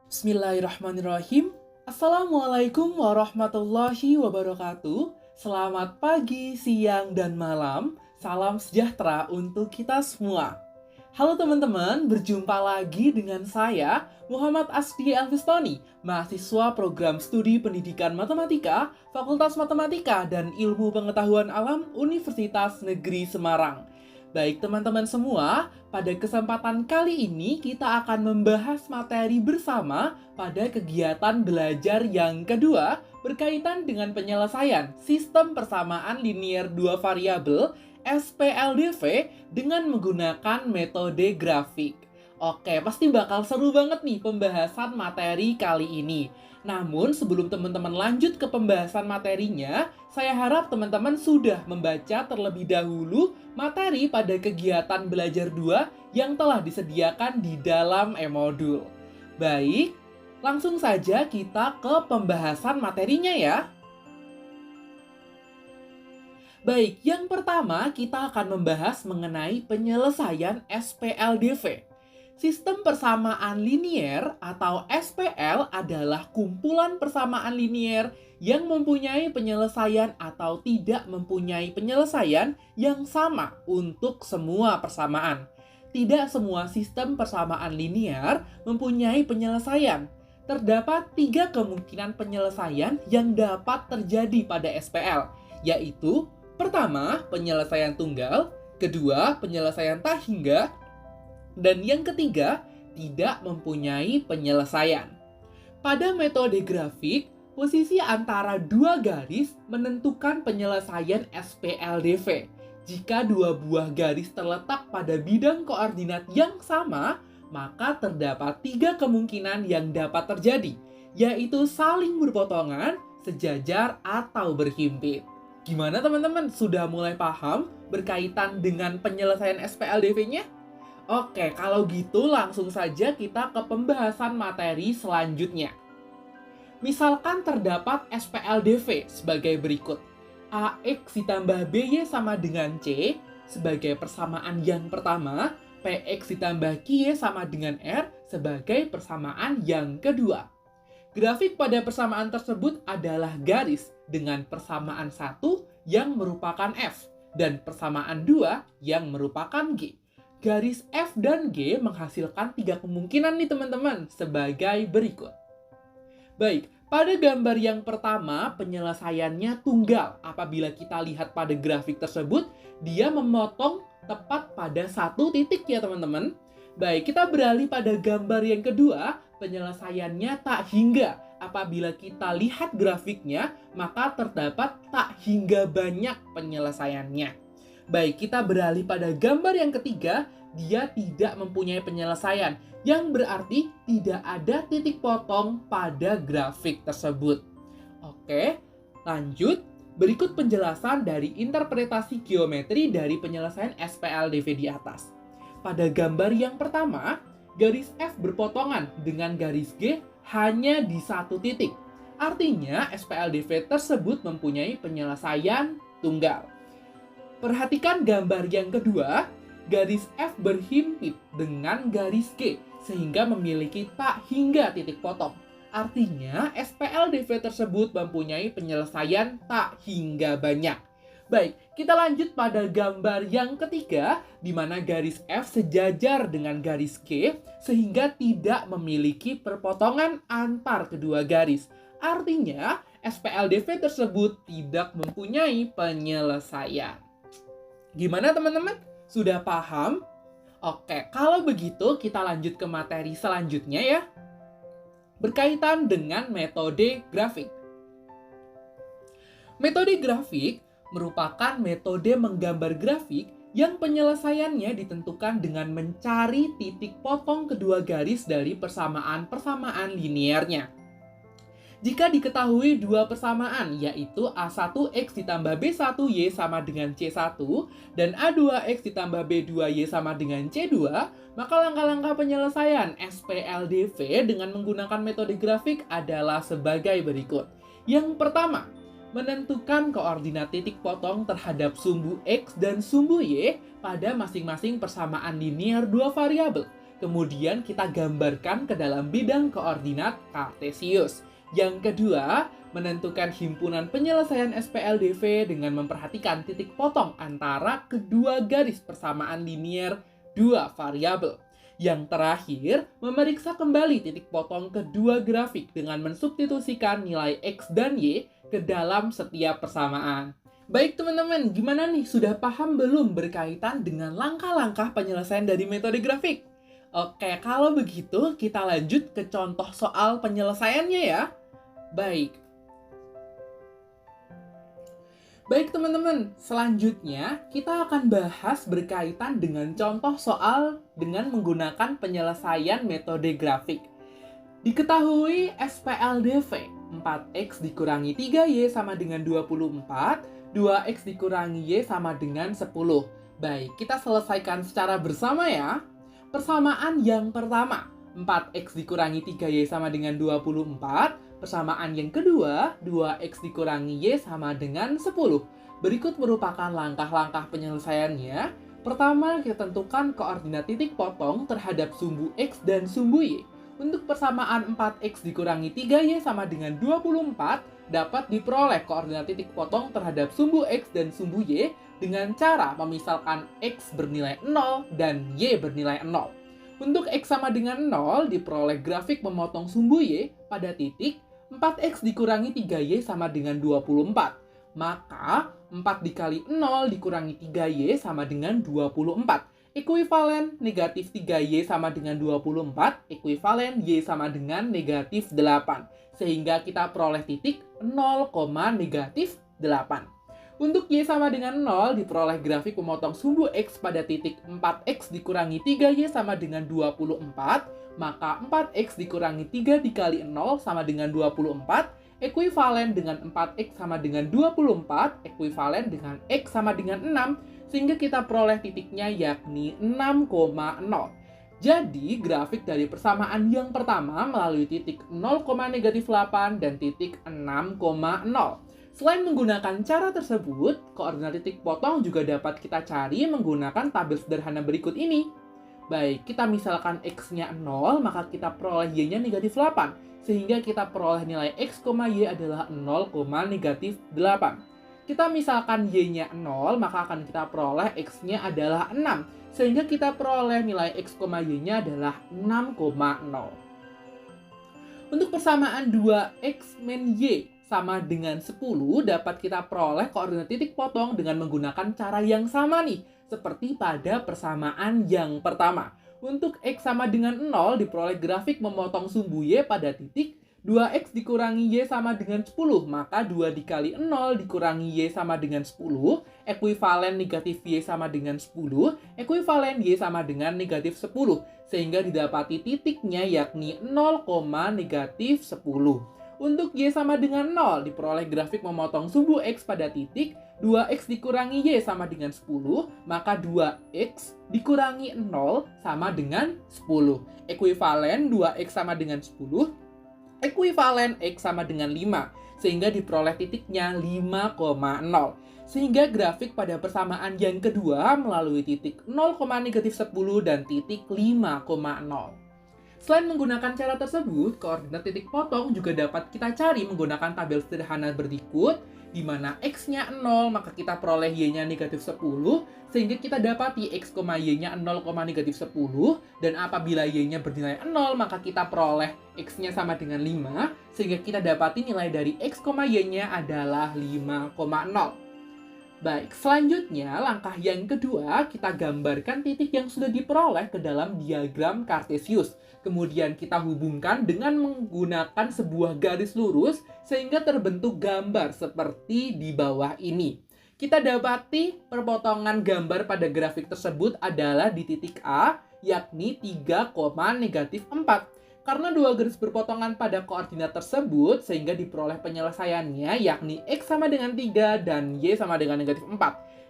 Bismillahirrahmanirrahim. Assalamualaikum warahmatullahi wabarakatuh. Selamat pagi, siang, dan malam. Salam sejahtera untuk kita semua. Halo teman-teman, berjumpa lagi dengan saya, Muhammad Asdi Elvistoni, mahasiswa program studi pendidikan matematika, Fakultas Matematika dan Ilmu Pengetahuan Alam Universitas Negeri Semarang. Baik teman-teman semua, pada kesempatan kali ini kita akan membahas materi bersama pada kegiatan belajar yang kedua berkaitan dengan penyelesaian sistem persamaan linier dua variabel SPLDV dengan menggunakan metode grafik. Oke, pasti bakal seru banget nih pembahasan materi kali ini. Namun sebelum teman-teman lanjut ke pembahasan materinya, saya harap teman-teman sudah membaca terlebih dahulu materi pada kegiatan belajar 2 yang telah disediakan di dalam e-modul. Baik, langsung saja kita ke pembahasan materinya ya. Baik, yang pertama kita akan membahas mengenai penyelesaian SPLDV. Sistem persamaan linier atau SPL adalah kumpulan persamaan linier yang mempunyai penyelesaian atau tidak mempunyai penyelesaian yang sama untuk semua persamaan. Tidak semua sistem persamaan linier mempunyai penyelesaian. Terdapat 3 kemungkinan penyelesaian yang dapat terjadi pada SPL, yaitu pertama, penyelesaian tunggal, kedua, penyelesaian tak hingga, dan yang ketiga, tidak mempunyai penyelesaian. Pada metode grafik, posisi antara dua garis menentukan penyelesaian SPLDV. Jika dua buah garis terletak pada bidang koordinat yang sama, maka terdapat 3 kemungkinan yang dapat terjadi, yaitu saling berpotongan, sejajar, atau berhimpit. Gimana teman-teman? Sudah mulai paham berkaitan dengan penyelesaian SPLDV-nya? Oke, kalau gitu langsung saja kita ke pembahasan materi selanjutnya. Misalkan terdapat SPLDV sebagai berikut. AX ditambah BY sama dengan C sebagai persamaan yang pertama, PX ditambah QY sama dengan R sebagai persamaan yang kedua. Grafik pada persamaan tersebut adalah garis dengan persamaan 1 yang merupakan F dan persamaan 2 yang merupakan G. Garis F dan G menghasilkan 3 kemungkinan nih teman-teman sebagai berikut. Baik, pada gambar yang pertama penyelesaiannya tunggal. Apabila kita lihat pada grafik tersebut, dia memotong tepat pada 1 titik ya teman-teman. Baik, kita beralih pada gambar yang kedua, penyelesaiannya tak hingga. Apabila kita lihat grafiknya, maka terdapat tak hingga banyak penyelesaiannya. Baik, kita beralih pada gambar yang ketiga, dia tidak mempunyai penyelesaian, yang berarti tidak ada titik potong pada grafik tersebut. Oke, lanjut. Berikut penjelasan dari interpretasi geometri dari penyelesaian SPLDV di atas. Pada gambar yang pertama, garis F berpotongan dengan garis G hanya di 1 titik. Artinya, SPLDV tersebut mempunyai penyelesaian tunggal. Perhatikan gambar yang kedua, garis F berhimpit dengan garis G sehingga memiliki tak hingga titik potong. Artinya, SPLDV tersebut mempunyai penyelesaian tak hingga banyak. Baik, kita lanjut pada gambar yang ketiga, di mana garis F sejajar dengan garis G sehingga tidak memiliki perpotongan antar kedua garis. Artinya, SPLDV tersebut tidak mempunyai penyelesaian. Gimana teman-teman? Sudah paham? Oke, kalau begitu kita lanjut ke materi selanjutnya ya. Berkaitan dengan metode grafik. Metode grafik merupakan metode menggambar grafik yang penyelesaiannya ditentukan dengan mencari titik potong kedua garis dari persamaan-persamaan liniernya. Jika diketahui 2 persamaan, yaitu A1X ditambah B1Y sama dengan C1 dan A2X ditambah B2Y sama dengan C2, maka langkah-langkah penyelesaian SPLDV dengan menggunakan metode grafik adalah sebagai berikut. Yang pertama, menentukan koordinat titik potong terhadap sumbu X dan sumbu Y pada masing-masing persamaan linier 2 variabel. Kemudian kita gambarkan ke dalam bidang koordinat kartesius. Yang kedua, menentukan himpunan penyelesaian SPLDV dengan memperhatikan titik potong antara kedua garis persamaan linier dua variabel. Yang terakhir, memeriksa kembali titik potong kedua grafik dengan mensubstitusikan nilai X dan Y ke dalam setiap persamaan. Baik teman-teman, gimana nih? Sudah paham belum berkaitan dengan langkah-langkah penyelesaian dari metode grafik? Oke, kalau begitu kita lanjut ke contoh soal penyelesaiannya ya. Baik. Baik teman-teman, selanjutnya kita akan bahas berkaitan dengan contoh soal dengan menggunakan penyelesaian metode grafik. Diketahui SPLDV 4X dikurangi 3Y sama dengan 24, 2X dikurangi Y sama dengan 10. Baik, kita selesaikan secara bersama ya. Persamaan yang pertama, 4X dikurangi 3Y sama dengan 24. Persamaan yang kedua, 2X dikurangi Y sama dengan 10. Berikut merupakan langkah-langkah penyelesaiannya. Pertama, kita tentukan koordinat titik potong terhadap sumbu X dan sumbu Y. Untuk persamaan 4X dikurangi 3Y sama dengan 24, dapat diperoleh koordinat titik potong terhadap sumbu X dan sumbu Y dengan cara memisalkan X bernilai 0 dan Y bernilai 0. Untuk X sama dengan 0, diperoleh grafik memotong sumbu Y pada titik 4X dikurangi 3Y sama dengan 24. Maka 4 dikali 0 dikurangi 3Y sama dengan 24. Ekuivalen negatif 3Y sama dengan 24, ekuivalen Y sama dengan negatif 8. Sehingga kita peroleh titik 0, negatif 8. Untuk Y sama dengan 0, diperoleh grafik memotong sumbu X pada titik 4X dikurangi 3Y sama dengan 24, maka 4X dikurangi 3 dikali 0 sama dengan 24, ekuivalen dengan 4X sama dengan 24, ekuivalen dengan X sama dengan 6, sehingga kita peroleh titiknya yakni 6,0. Jadi, grafik dari persamaan yang pertama melalui titik 0, negatif 8 dan titik 6,0. Selain menggunakan cara tersebut, koordinat titik potong juga dapat kita cari menggunakan tabel sederhana berikut ini. Baik, kita misalkan X-nya 0, maka kita peroleh Y-nya negatif 8. Sehingga kita peroleh nilai X, Y adalah 0, negatif 8. Kita misalkan Y-nya 0, maka akan kita peroleh X-nya adalah 6. Sehingga kita peroleh nilai X, Y-nya adalah 6,0. Untuk persamaan 2X min Y sama dengan 10, dapat kita peroleh koordinat titik potong dengan menggunakan cara yang sama nih, seperti pada persamaan yang pertama. Untuk X sama dengan 0, diperoleh grafik memotong sumbu Y pada titik 2X dikurangi Y sama dengan 10, maka 2 dikali 0 dikurangi Y sama dengan 10, ekuivalen negatif Y sama dengan 10, ekuivalen Y sama dengan negatif 10, sehingga didapati titiknya yakni 0, negatif 10. Untuk Y sama dengan 0, diperoleh grafik memotong sumbu X pada titik 2X dikurangi Y sama dengan 10, maka 2X dikurangi 0 sama dengan 10. Ekuivalen 2X sama dengan 10, ekuivalen X sama dengan 5, sehingga diperoleh titiknya 5,0. Sehingga grafik pada persamaan yang kedua melalui titik 0, negatif 10 dan titik 5,0. Selain menggunakan cara tersebut, koordinat titik potong juga dapat kita cari menggunakan tabel sederhana berikut, di mana X-nya 0, maka kita peroleh Y-nya negatif 10, sehingga kita dapati X, Y-nya 0, negatif 10, dan apabila Y-nya bernilai 0, maka kita peroleh X-nya sama dengan 5, sehingga kita dapati nilai dari X, Y-nya adalah 5,0. Baik, selanjutnya langkah yang kedua, kita gambarkan titik yang sudah diperoleh ke dalam diagram kartesius. Kemudian kita hubungkan dengan menggunakan sebuah garis lurus sehingga terbentuk gambar seperti di bawah ini. Kita dapati perpotongan gambar pada grafik tersebut adalah di titik A, yakni 3, negatif 4. Karena dua garis berpotongan pada koordinat tersebut, sehingga diperoleh penyelesaiannya yakni X sama dengan 3 dan Y sama dengan negatif 4.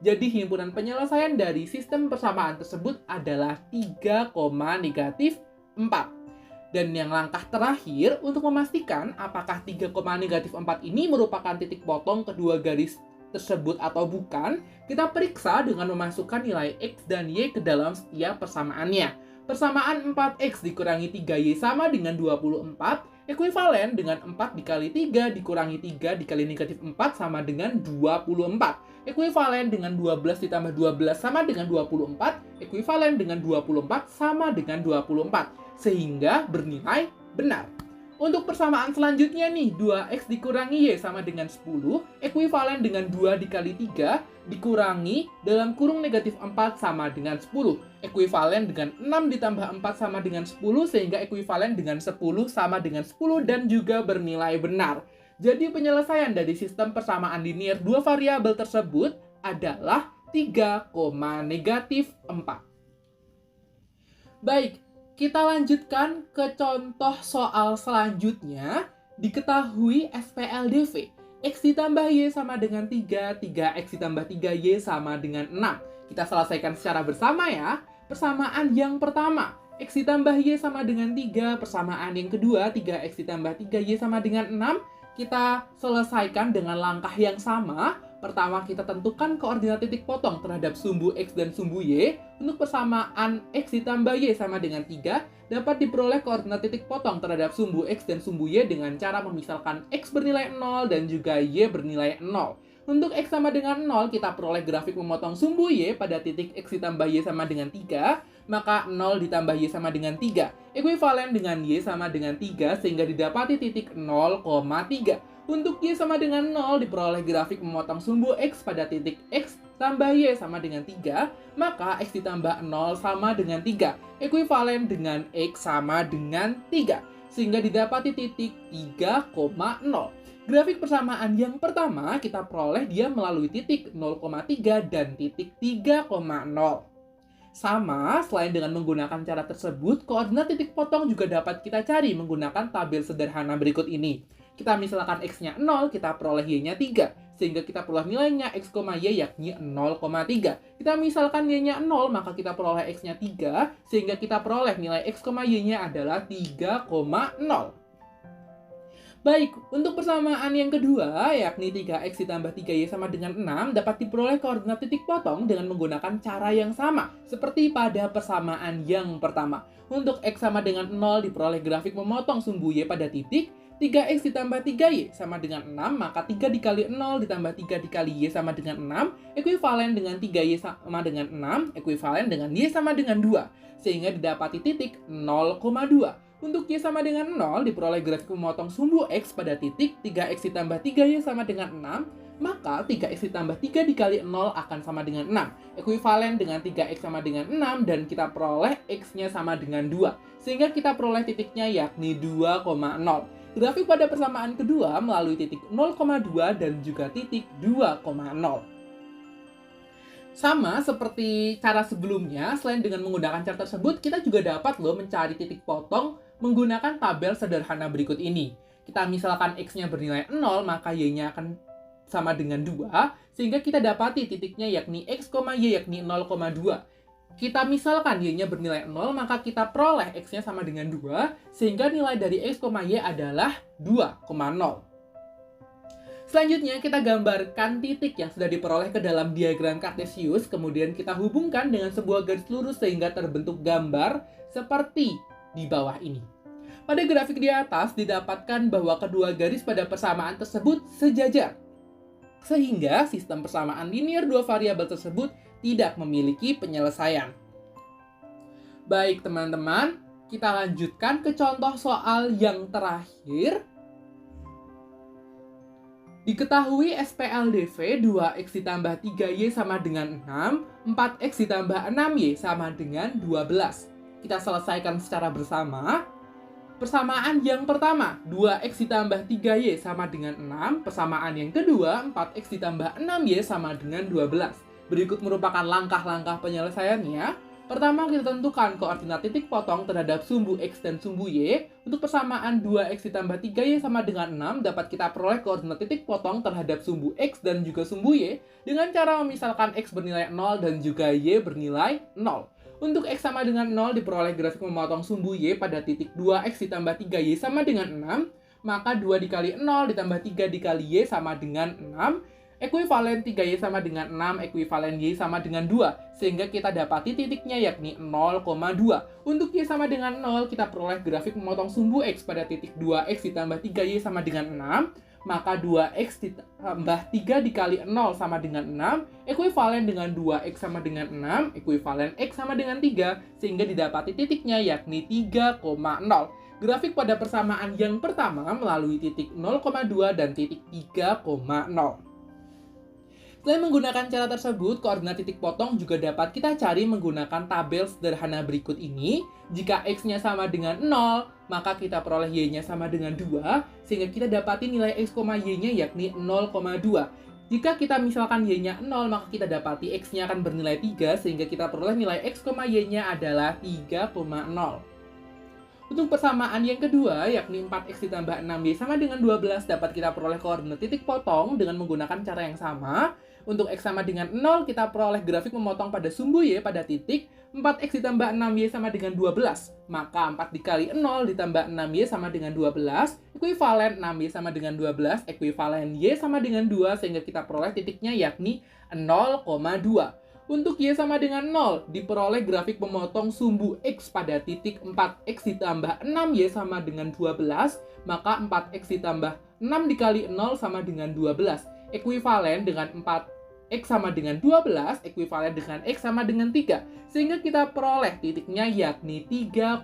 Jadi himpunan penyelesaian dari sistem persamaan tersebut adalah 3, negatif 4. Dan yang langkah terakhir untuk memastikan apakah 3, negatif 4 ini merupakan titik potong kedua garis tersebut atau bukan, kita periksa dengan memasukkan nilai X dan Y ke dalam setiap persamaannya. Persamaan 4x dikurangi 3y sama dengan 24, ekuivalen dengan 4 dikali 3 dikurangi 3 dikali negatif 4 sama dengan 24. Ekuivalen dengan 12 ditambah 12 sama dengan 24, ekuivalen dengan 24 sama dengan 24. Sehingga bernilai benar. Untuk persamaan selanjutnya nih, 2x dikurangi y sama dengan 10, ekuivalen dengan 2 dikali 3 dikurangi dalam kurung negatif 4 sama dengan 10. Ekuivalen dengan 6 ditambah 4 sama dengan 10, sehingga ekuivalen dengan 10 sama dengan 10 dan juga bernilai benar. Jadi penyelesaian dari sistem persamaan linier dua variabel tersebut adalah 3, negatif 4. Baik, kita lanjutkan ke contoh soal selanjutnya. Diketahui SPLDV. X ditambah Y sama dengan 3, 3X ditambah 3Y sama dengan 6. Kita selesaikan secara bersama ya. Persamaan yang pertama, X ditambah Y sama dengan 3. Persamaan yang kedua, 3X ditambah 3Y sama dengan 6. Kita selesaikan dengan langkah yang sama. Pertama, kita tentukan koordinat titik potong terhadap sumbu X dan sumbu Y. Untuk persamaan X ditambah Y sama dengan 3, dapat diperoleh koordinat titik potong terhadap sumbu X dan sumbu Y dengan cara memisalkan X bernilai 0 dan juga Y bernilai 0. Untuk X sama dengan 0, kita peroleh grafik memotong sumbu Y pada titik X ditambah Y sama dengan 3, maka 0 ditambah Y sama dengan 3. Ekuivalen dengan Y sama dengan 3, sehingga didapati titik 0,3. Untuk Y sama dengan 0 diperoleh grafik memotong sumbu X pada titik X tambah Y sama dengan 3, maka X ditambah 0 sama dengan 3. Ekuivalen dengan X sama dengan 3, sehingga didapati titik 3,0. Grafik persamaan yang pertama kita peroleh dia melalui titik 0,3 dan titik 3,0. Sama, selain dengan menggunakan cara tersebut, koordinat titik potong juga dapat kita cari menggunakan tabel sederhana berikut ini. Kita misalkan X-nya 0, kita peroleh Y-nya 3. Sehingga kita peroleh nilainya X, Y yakni 0,3. Kita misalkan Y-nya 0, maka kita peroleh X-nya 3. Sehingga kita peroleh nilai X, Y-nya adalah 3,0. Baik, untuk persamaan yang kedua, yakni 3X ditambah 3Y sama dengan 6, dapat diperoleh koordinat titik potong dengan menggunakan cara yang sama, seperti pada persamaan yang pertama. Untuk X sama dengan 0 diperoleh grafik memotong sumbu Y pada titik, 3X ditambah 3Y sama dengan 6, maka 3 dikali 0 ditambah 3 dikali Y sama dengan 6, ekuivalen dengan 3Y sama dengan 6, ekuivalen dengan Y sama dengan 2, sehingga didapati titik 0,2. Untuk Y sama dengan 0, diperoleh grafik memotong sumbu X pada titik 3X ditambah 3Y sama dengan 6, maka 3X ditambah 3 dikali 0 akan sama dengan 6. Ekuivalen dengan 3X sama dengan 6, dan kita peroleh X-nya sama dengan 2. Sehingga kita peroleh titiknya yakni 2,0. Grafik pada persamaan kedua melalui titik 0,2 dan juga titik 2,0. Sama seperti cara sebelumnya, selain dengan menggunakan cara tersebut, kita juga dapat mencari titik potong menggunakan tabel sederhana berikut ini. Kita misalkan X-nya bernilai 0, maka Y-nya akan sama dengan 2, sehingga kita dapati titiknya yakni X, Y yakni 0,2. Kita misalkan Y-nya bernilai 0, maka kita peroleh X-nya sama dengan 2, sehingga nilai dari X, Y adalah 2,0. Selanjutnya, kita gambarkan titik yang sudah diperoleh ke dalam diagram Kartesius, kemudian kita hubungkan dengan sebuah garis lurus sehingga terbentuk gambar seperti di bawah ini. Pada grafik di atas, didapatkan bahwa kedua garis pada persamaan tersebut sejajar, sehingga sistem persamaan linier dua variabel tersebut tidak memiliki penyelesaian. Baik teman-teman, kita lanjutkan ke contoh soal yang terakhir. Diketahui SPLDV 2X ditambah 3Y sama dengan 6, 4X ditambah 6Y sama dengan 12. Kita selesaikan secara bersama. Persamaan yang pertama, 2X ditambah 3Y sama dengan 6. Persamaan yang kedua, 4X ditambah 6Y sama dengan 12. Berikut merupakan langkah-langkah penyelesaiannya. Pertama, kita tentukan koordinat titik potong terhadap sumbu X dan sumbu Y. Untuk persamaan 2X ditambah 3Y sama dengan 6, dapat kita peroleh koordinat titik potong terhadap sumbu X dan juga sumbu Y dengan cara memisalkan X bernilai 0 dan juga Y bernilai 0. Untuk X sama dengan 0, diperoleh grafik memotong sumbu Y pada titik 2X ditambah 3Y sama dengan 6, maka 2 dikali 0 ditambah 3 dikali Y sama dengan 6. Ekuivalen 3Y sama dengan 6, ekuivalen Y sama dengan 2. Sehingga kita dapati titiknya yakni 0,2. Untuk Y sama dengan 0, kita peroleh grafik memotong sumbu X pada titik 2X ditambah 3Y sama dengan 6. Maka 2X ditambah 3 dikali 0 sama dengan 6, ekuivalen dengan 2X sama dengan 6, ekuivalen X sama dengan 3, sehingga didapati titiknya yakni 3,0. Grafik pada persamaan yang pertama melalui titik 0,2 dan titik 3,0. Selain menggunakan cara tersebut, koordinat titik potong juga dapat kita cari menggunakan tabel sederhana berikut ini. Jika X-nya sama dengan 0, maka kita peroleh Y-nya sama dengan 2, sehingga kita dapati nilai X, Y-nya yakni 0,2. Jika kita misalkan Y-nya 0, maka kita dapati X-nya akan bernilai 3, sehingga kita peroleh nilai X, Y-nya adalah 3,0. Untuk persamaan yang kedua, yakni 4X ditambah 6Y sama dengan 12, dapat kita peroleh koordinat titik potong dengan menggunakan cara yang sama. Untuk X sama dengan 0, kita peroleh grafik memotong pada sumbu Y pada titik 4X ditambah 6Y sama dengan 12. Maka 4 dikali 0 ditambah 6Y sama dengan 12, ekuivalen 6Y sama dengan 12, ekuivalen Y sama dengan 2, sehingga kita peroleh titiknya yakni 0,2. Untuk Y sama dengan 0, diperoleh grafik memotong sumbu X pada titik 4X ditambah 6Y sama dengan 12, maka 4X ditambah 6 dikali 0 sama dengan 12. Ekuivalen dengan 4X sama dengan 12, ekuivalen dengan X sama dengan 3. Sehingga kita peroleh titiknya yakni 3,0.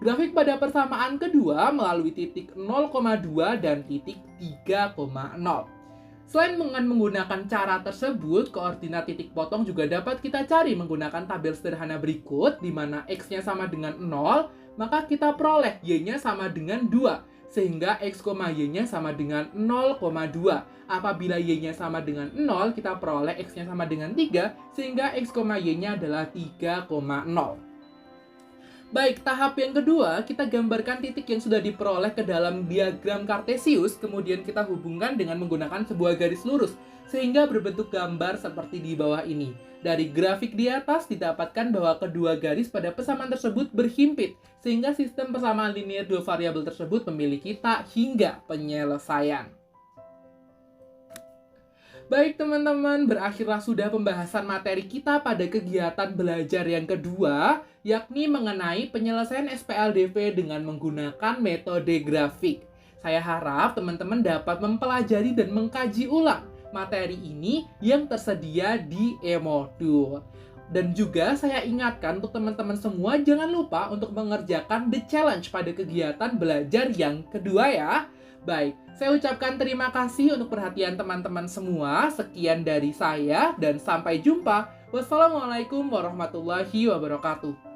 Grafik pada persamaan kedua melalui titik 0,2 dan titik 3,0. Selain dengan menggunakan cara tersebut, koordinat titik potong juga dapat kita cari menggunakan tabel sederhana berikut, di mana X-nya sama dengan 0, maka kita peroleh Y-nya sama dengan 2. Sehingga X, Y-nya sama dengan 0,2. Apabila Y-nya sama dengan 0, kita peroleh X-nya sama dengan 3, sehingga X, Y-nya adalah 3,0. Baik, tahap yang kedua, kita gambarkan titik yang sudah diperoleh ke dalam diagram Kartesius, kemudian kita hubungkan dengan menggunakan sebuah garis lurus, sehingga berbentuk gambar seperti di bawah ini. Dari grafik di atas didapatkan bahwa kedua garis pada persamaan tersebut berhimpit, sehingga sistem persamaan linear dua variabel tersebut memiliki tak hingga penyelesaian. Baik teman-teman, berakhirlah sudah pembahasan materi kita pada kegiatan belajar yang kedua, yakni mengenai penyelesaian SPLDV dengan menggunakan metode grafik. Saya harap teman-teman dapat mempelajari dan mengkaji ulang materi ini yang tersedia di e-modul. Dan juga saya ingatkan untuk teman-teman semua, jangan lupa untuk mengerjakan the challenge pada kegiatan belajar yang kedua ya. Baik, saya ucapkan terima kasih untuk perhatian teman-teman semua. Sekian dari saya dan sampai jumpa. Wassalamualaikum warahmatullahi wabarakatuh.